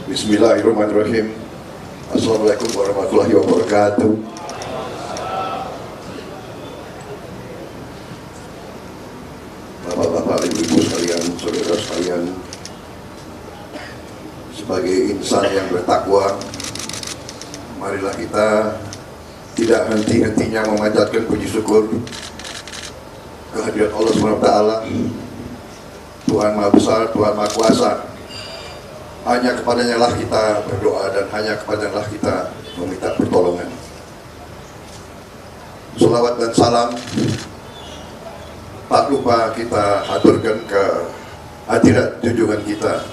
Bismillahirrahmanirrahim. Assalamualaikum warahmatullahi wabarakatuh. Bapak-bapak, ibu-ibu sekalian, saudara sekalian, sebagai insan yang bertakwa, marilah kita tidak henti-hentinya memanjatkan puji syukur kehadirat Allah SWT, Tuhan Maha Besar, Tuhan Maha Kuasa. Hanya kepadanya lah kita berdoa dan hanya kepadanya lah kita meminta pertolongan. Salawat dan salam tak lupa kita aturkan ke hadirat junjungan kita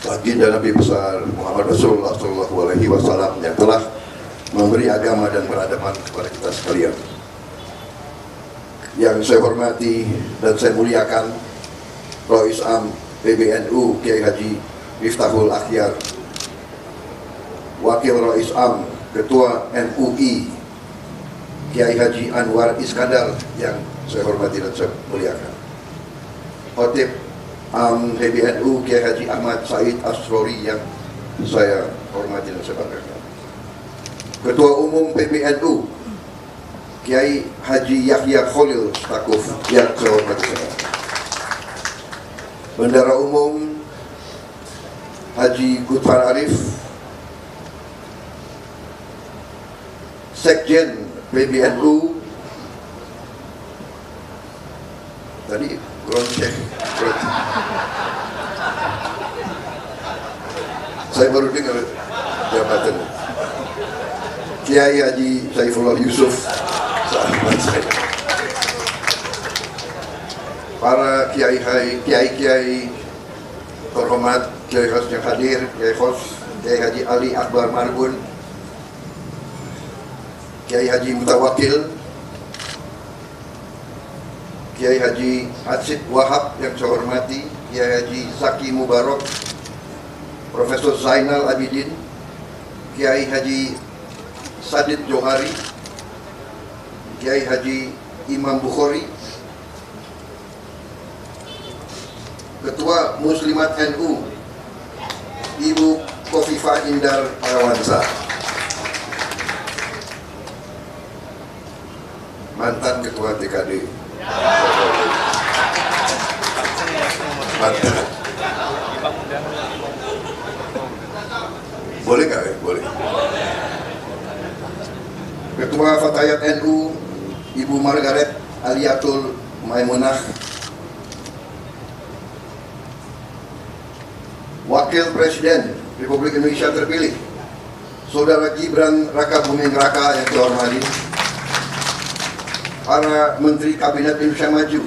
baginda Nabi besar Muhammad Rasulullah SAW yang telah memberi agama dan peradaban kepada kita sekalian. Yang saya hormati dan saya muliakan Rois Am PBNU Kiai Haji Miftahul Akhyar, Wakil Rois Am Ketua MUI Kiai Haji Anwar Iskandar yang saya hormati dan saya muliakan, Khotib Am PBNU Kiai Haji Ahmad Said Asrori yang saya hormati dan saya banggakan, Ketua Umum PBNU Kiai Haji Yahya Khalil Stakuf yang saya hormati saya, Bendara Umum Haji Gutfar Arif, Sekjen PBNU tadi ground check. Saya baru dengar jabatan Kiai Haji Saifullah Yusuf, sahabat saya. Para kiai terhormat, Kiai Hos yang hadir, Kiai Haji Ali Akbar Marbun, Kiai Haji Mutawakil, Kiai Haji Atsid Wahab yang saya hormati, Kiai Haji Zaki Mubarak, Profesor Zainal Abidin, Kiai Haji Sadid Johari, Kiai Haji Imam Bukhari, Ketua Muslimat NU Ibu Khofifah Indar Parawansa, mantan Ketua TKD, mantan. Boleh nggak ya? Boleh. Ketua Fatayat NU Ibu Margaret Aliatul Maimunah, Wakil Presiden Republik Indonesia terpilih Saudara Gibran Raka Buming Raka yang saya hormati, para Menteri Kabinet Indonesia Maju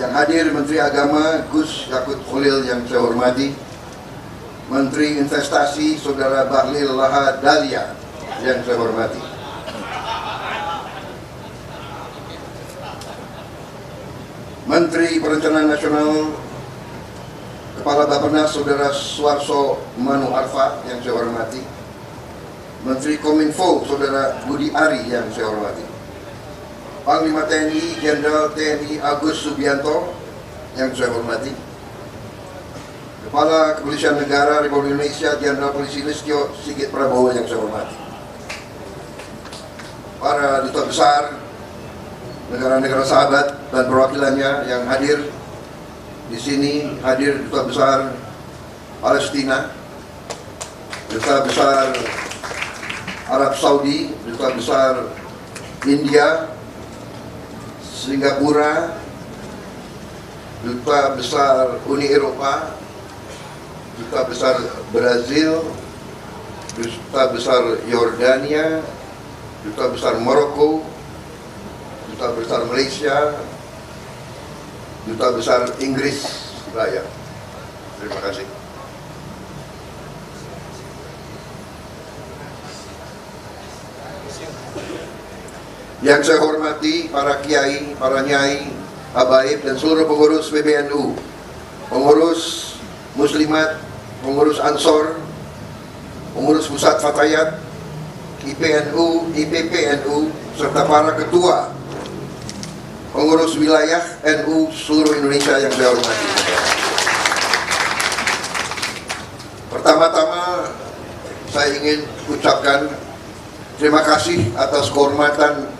yang hadir, Menteri Agama Gus Yakut Khalil yang saya hormati, Menteri Investasi Saudara Bahlil Laha Dalia yang saya hormati, Menteri Perencanaan Nasional Kepala Bappenas Saudara Suarso Manu Arfa yang saya hormati, Menteri Kominfo Saudara Budi Ari yang saya hormati, Panglima TNI Jenderal TNI Agus Subianto yang saya hormati, Kepala Kepolisian Negara Republik Indonesia Jenderal Polisi Listio Sigit Prabowo yang saya hormati, para duta besar negara-negara sahabat dan perwakilannya yang hadir di sini, hadir Duta Besar Palestina, Duta Besar Arab Saudi, Duta Besar India, Singapura, Duta Besar Uni Eropa, Duta Besar Brazil, Duta Besar Yordania, Duta Besar Maroko, Duta Besar Malaysia, Duta Besar Inggris Raya. Terima kasih. Yang saya hormati para kiai, para nyai, habaib dan seluruh pengurus PBNU, pengurus Muslimat, pengurus Ansor, pengurus Pusat Fatayat, IPNU, IPPNU, serta para ketua pengurus wilayah NU seluruh Indonesia yang saya hormati. saya ingin ucapkan terima kasih atas kehormatan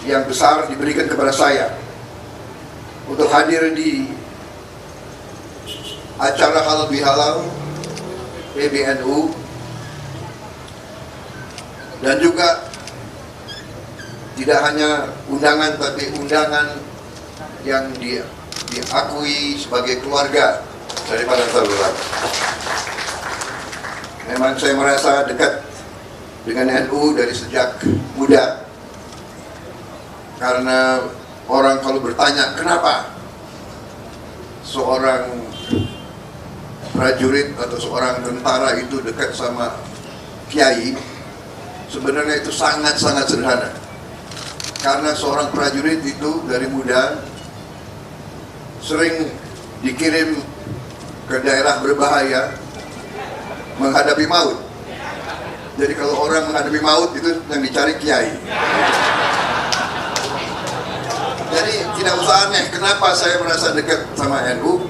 yang besar diberikan kepada saya untuk hadir di acara halal bihalal PBNU, dan juga tidak hanya undangan tapi undangan yang diakui sebagai keluarga daripada Saudara. Memang saya merasa dekat dengan NU dari sejak muda, karena orang kalau bertanya kenapa seorang prajurit atau seorang tentara itu dekat sama kiai, sebenarnya itu sangat-sangat sederhana. Karena seorang prajurit itu dari muda sering dikirim ke daerah berbahaya menghadapi maut. Jadi kalau orang menghadapi maut itu yang dicari kiai. Jadi tidak usah aneh kenapa saya merasa dekat sama NU.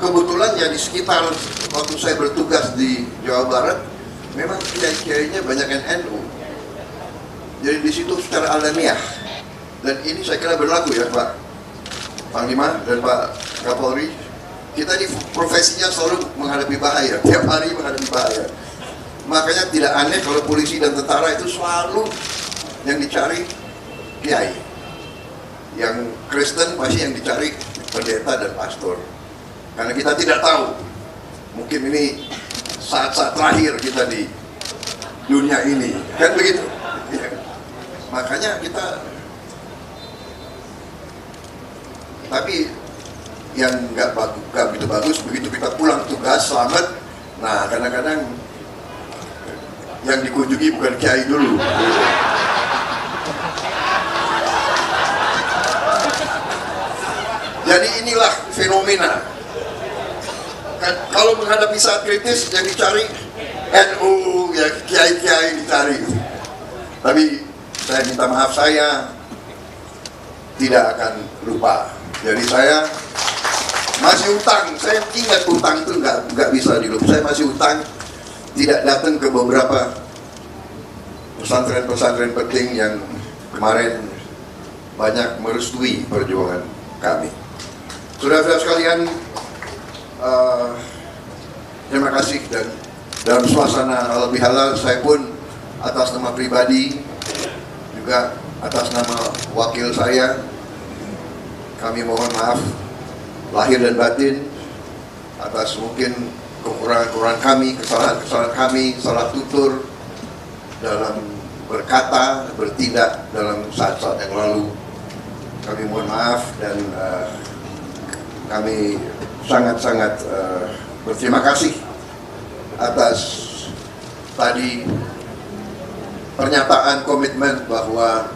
Kebetulan ya di sekitar waktu saya bertugas di Jawa Barat, memang kiai-kiainya banyak yang NU. Jadi di situ secara alamiah, dan ini saya kira berlaku ya Pak Panglima dan Pak Kapolri, kita ini profesinya selalu menghadapi bahaya, tiap hari menghadapi bahaya. Makanya tidak aneh kalau polisi dan tentara itu selalu yang dicari kiai. Yang Kristen pasti yang dicari pendeta dan pastor. Karena kita tidak tahu, mungkin ini saat-saat terakhir kita di dunia ini, kan begitu? Ya. Makanya kita, tapi yang nggak begitu bagus, begitu kita pulang tugas selamat, nah kadang-kadang yang dikunjungi bukan kiai dulu. Jadi inilah fenomena. Kalau menghadapi saat kritis yang dicari NU, ya kiai-kiai dicari. Tapi saya minta maaf, saya tidak akan lupa. Jadi saya masih utang. Saya ingat utang itu nggak bisa dilupa. Saya masih utang tidak datang ke beberapa pesantren-pesantren penting yang kemarin banyak merestui perjuangan kami. Saudara-saudara sekalian, terima kasih, dan dalam suasana halal bihalal saya pun atas nama pribadi juga atas nama wakil saya, kami mohon maaf lahir dan batin atas mungkin kekurangan-kekurangan kami, kesalahan-kesalahan kami, salah tutur dalam berkata, bertindak dalam saat-saat yang lalu. Kami mohon maaf, dan kami sangat-sangat berterima kasih atas tadi pernyataan komitmen bahwa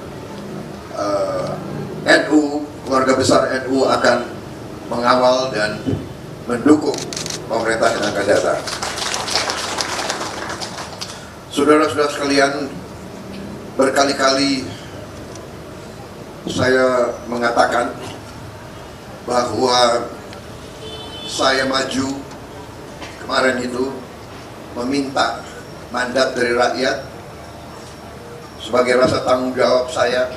NU, keluarga besar NU akan mengawal dan mendukung pemerintah yang akan datang. Saudara-saudara sekalian, berkali-kali saya mengatakan bahwa saya maju kemarin itu meminta mandat dari rakyat sebagai rasa tanggung jawab saya,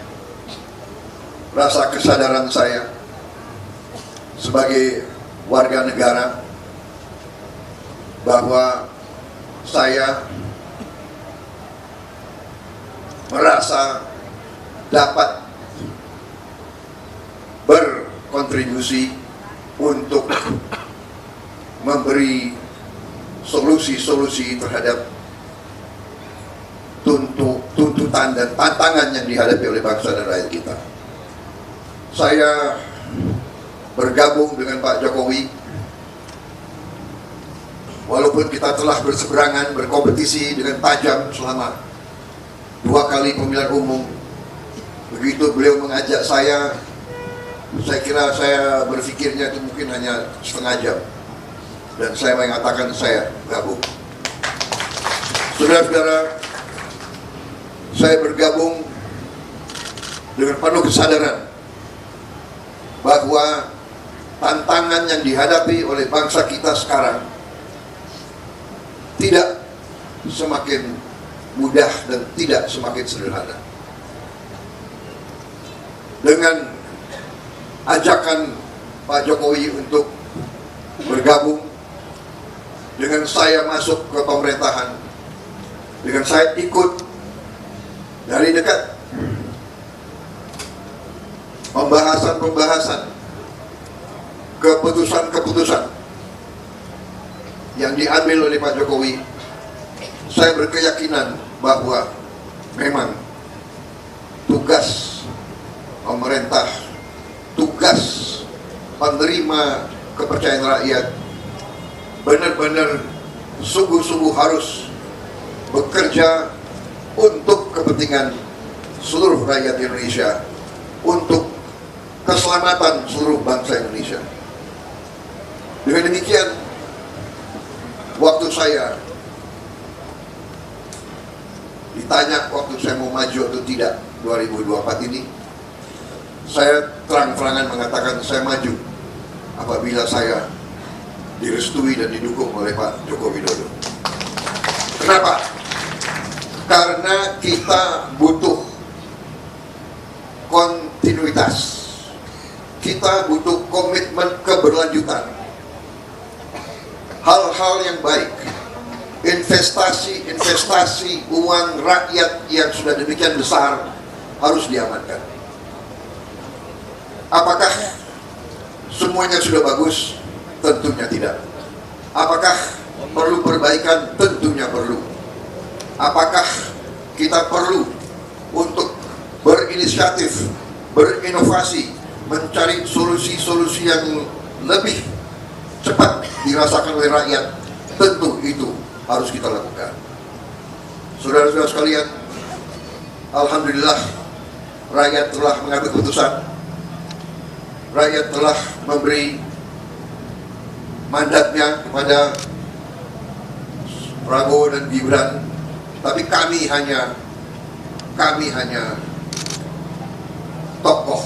rasa kesadaran saya sebagai warga negara, bahwa saya merasa dapat berkontribusi untuk memberi solusi-solusi terhadap tuntutan dan tantangan yang dihadapi oleh bangsa dan rakyat kita. Saya bergabung dengan Pak Jokowi, walaupun kita telah berseberangan, berkompetisi dengan tajam selama 2 kali pemilihan umum. Begitu beliau mengajak saya kira saya berpikirnya itu mungkin hanya setengah jam, dan saya mengatakan saya gabung. Saudara-saudara, saya bergabung dengan penuh kesadaran bahwa tantangan yang dihadapi oleh bangsa kita sekarang tidak semakin mudah dan tidak semakin sederhana. Dengan ajakan Pak Jokowi untuk bergabung, dengan saya masuk ke pemerintahan, dengan saya ikut dari dekat pembahasan-pembahasan, keputusan-keputusan yang diambil oleh Pak Jokowi, saya berkeyakinan bahwa memang tugas pemerintah, tugas penerima kepercayaan rakyat benar-benar sungguh-sungguh harus bekerja untuk kepentingan seluruh rakyat Indonesia, untuk keselamatan seluruh bangsa Indonesia. Dengan demikian, waktu saya ditanya waktu saya mau maju atau tidak 2024 ini, saya terang-terangan mengatakan saya maju apabila saya direstui dan didukung oleh Pak Joko Widodo. Kenapa? Karena kita butuh kontinuitas, kita butuh komitmen keberlanjutan. Hal-hal yang baik, investasi uang rakyat yang sudah demikian besar harus diamankan. Apakah semuanya sudah bagus? Tentunya tidak. Apakah perlu perbaikan? Tentunya perlu. Apakah kita perlu untuk berinisiatif, berinovasi, mencari solusi-solusi yang lebih cepat dirasakan oleh rakyat? Tentu itu harus kita lakukan. Saudara-saudara sekalian, alhamdulillah rakyat telah mengambil keputusan. Rakyat telah memberi mandatnya kepada Prabowo dan Gibran, tapi kami hanya tokoh.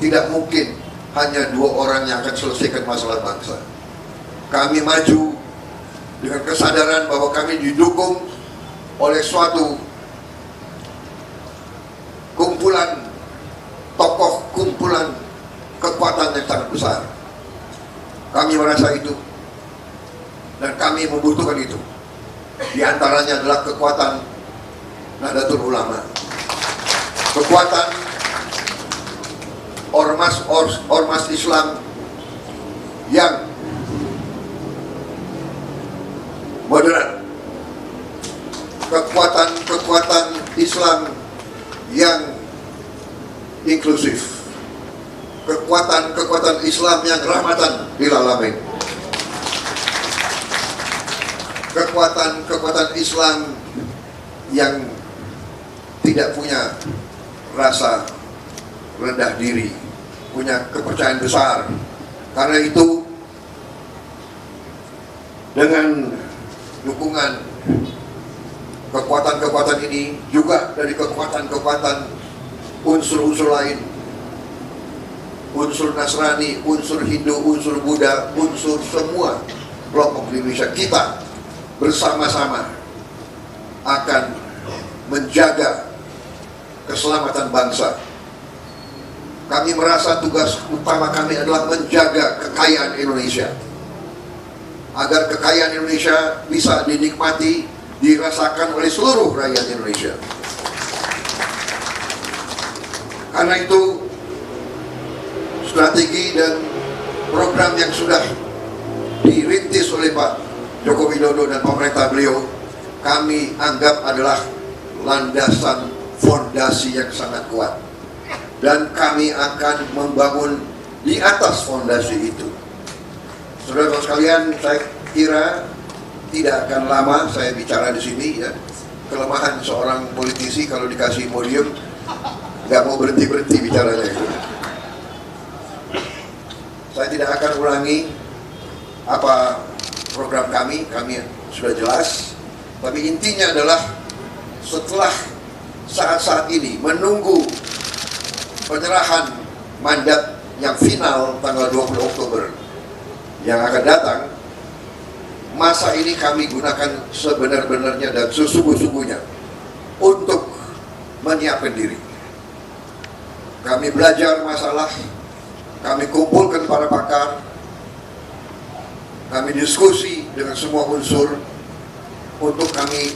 Tidak mungkin hanya dua orang yang akan selesaikan masalah bangsa. Kami maju dengan kesadaran bahwa kami didukung oleh suatu kumpulan tokoh, kumpulan kekuatan yang sangat besar. Kami merasa itu dan kami membutuhkan itu. Di antaranya adalah kekuatan Nahdlatul Ulama, kekuatan ormas Islam yang moderat, kekuatan Islam yang inklusif, kekuatan Islam yang rahmatan lil alamin, kekuatan Islam yang tidak punya rasa rendah diri, punya kepercayaan besar. Karena itu, dengan dukungan kekuatan-kekuatan ini, juga dari kekuatan-kekuatan unsur-unsur lain, unsur Nasrani, unsur Hindu, unsur Buddha, unsur semua kelompok di Indonesia, kita bersama-sama akan menjaga keselamatan bangsa. Kami merasa tugas utama kami adalah menjaga kekayaan Indonesia, agar kekayaan Indonesia bisa dinikmati, dirasakan oleh seluruh rakyat Indonesia. Karena itu, strategi dan program yang sudah dirintis oleh Pak Joko Widodo dan pemerintah beliau, kami anggap adalah landasan fondasi yang sangat kuat. Dan kami akan membangun di atas fondasi itu. Saudara-saudara sekalian, saya kira tidak akan lama saya bicara di sini, ya. Kelemahan seorang politisi kalau dikasih podium nggak mau berhenti bicaranya itu. Saya tidak akan ulangi apa program kami sudah jelas. Tapi intinya adalah setelah saat-saat ini menunggu penyerahan mandat yang final tanggal 20 Oktober yang akan datang, masa ini kami gunakan sebenar-benarnya dan sesungguh-sungguhnya untuk menyiapkan diri. Kami belajar masalah, kami kumpulkan para pakar, kami diskusi dengan semua unsur untuk kami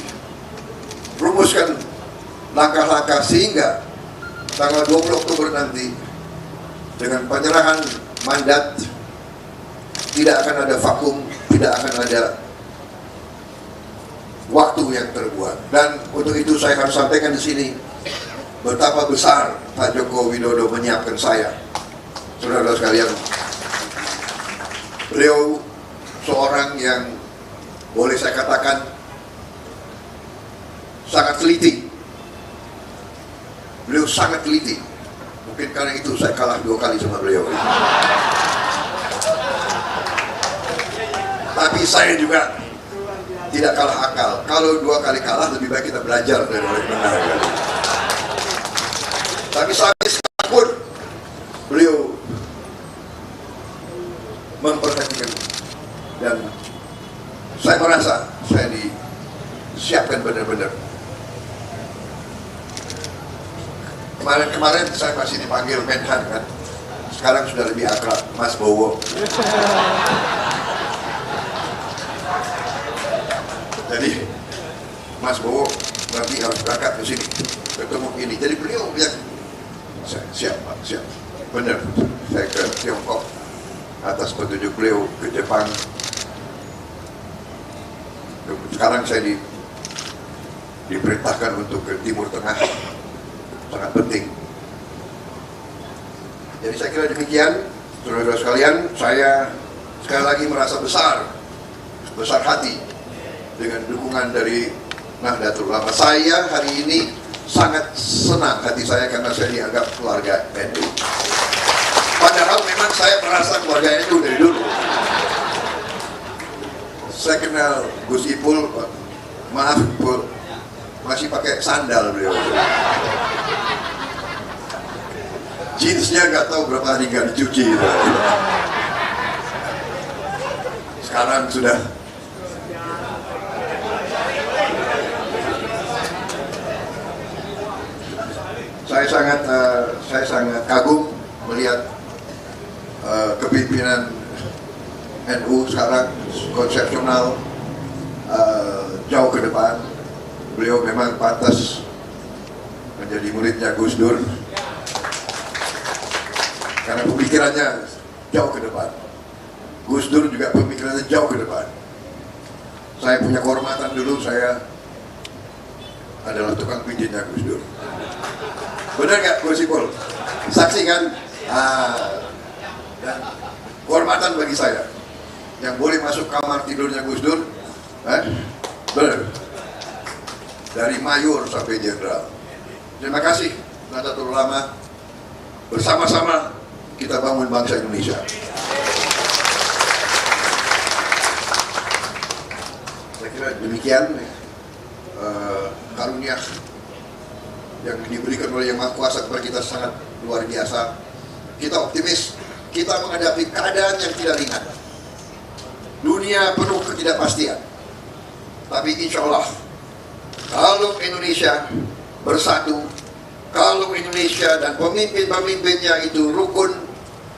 rumuskan langkah-langkah sehingga tanggal 20 Oktober nanti dengan penyerahan mandat tidak akan ada vakum, tidak akan ada waktu yang terbuat. Dan untuk itu saya harus sampaikan di sini betapa besar Pak Joko Widodo menyiapkan saya. Saudara sekalian, beliau seorang yang boleh saya katakan sangat teliti. Beliau sangat teliti. Mungkin karena itu saya kalah 2 kali sama beliau. Tapi saya juga tidak kalah akal. Kalau 2 kali kalah, lebih baik kita belajar dari orang yang benar. Tapi sampai sekarang pun beliau memperhatikan, dan saya merasa saya disiapkan benar-benar. Kemarin saya masih dipanggil Menhan kan, sekarang sudah lebih akrab Mas Bowo. Jadi Mas Bowo nanti harus berangkat ke sini ketemu ini. Jadi beliau bilang, siap Pak, siap. Benar, saya ke Tiongkok atas petunjuk beliau, ke Jepang. Sekarang saya diperintahkan untuk ke Timur Tengah, sangat penting. Jadi saya kira demikian, saudara-saudara sekalian. Saya sekali lagi merasa besar hati dengan dukungan dari Nahdlatul Ulama. Saya hari ini sangat senang hati saya karena saya dianggap keluarga NU. Padahal memang saya merasa keluarga NU dari dulu. Saya kenal Gus Ipul, maaf Ipul, masih pakai sandal beliau. Jeansnya nggak tahu berapa hari nggak dicuci. Sekarang sudah. Saya sangat kagum melihat kepimpinan NU sekarang konsepsional, jauh ke depan. Beliau memang pantas menjadi muridnya Gus Dur karena pemikirannya jauh ke depan. Gus Dur juga pemikirannya jauh ke depan. Saya punya kehormatan, dulu saya adalah tukang pijitnya Gus Dur. Benar nggak Gus Ipul? Saksi kan? Dan kehormatan bagi saya yang boleh masuk kamar tidurnya Gus Dur. Benar. Dari mayor sampai jenderal. Terima kasih Nahdlatul Ulama. Bersama-sama kita bangun bangsa Indonesia. Saya kira demikian karunia yang diberikan oleh Yang Maha Kuasa kepada kita sangat luar biasa. Kita optimis, kita menghadapi keadaan yang tidak ringan. Dunia penuh ketidakpastian. Tapi insya Allah, kalau Indonesia bersatu, kalau Indonesia dan pemimpin-pemimpinnya itu rukun,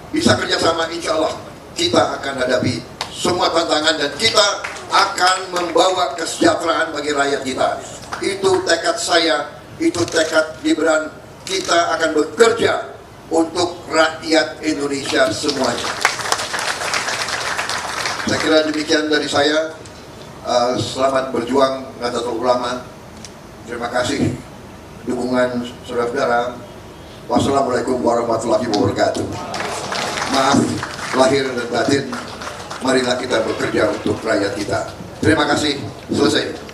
bisa kerjasama, insya Allah kita akan hadapi semua tantangan dan kita akan membawa kesejahteraan bagi rakyat kita. Itu tekad saya, itu tekad Gibran. Kita akan bekerja untuk rakyat Indonesia semuanya. Saya kira demikian dari saya. Selamat berjuang Nahdlatul Ulama. Terima kasih dukungan saudara-saudara. Wassalamualaikum warahmatullahi wabarakatuh. Maaf lahir dan batin. Marilah kita bekerja untuk rakyat kita. Terima kasih. Selesai.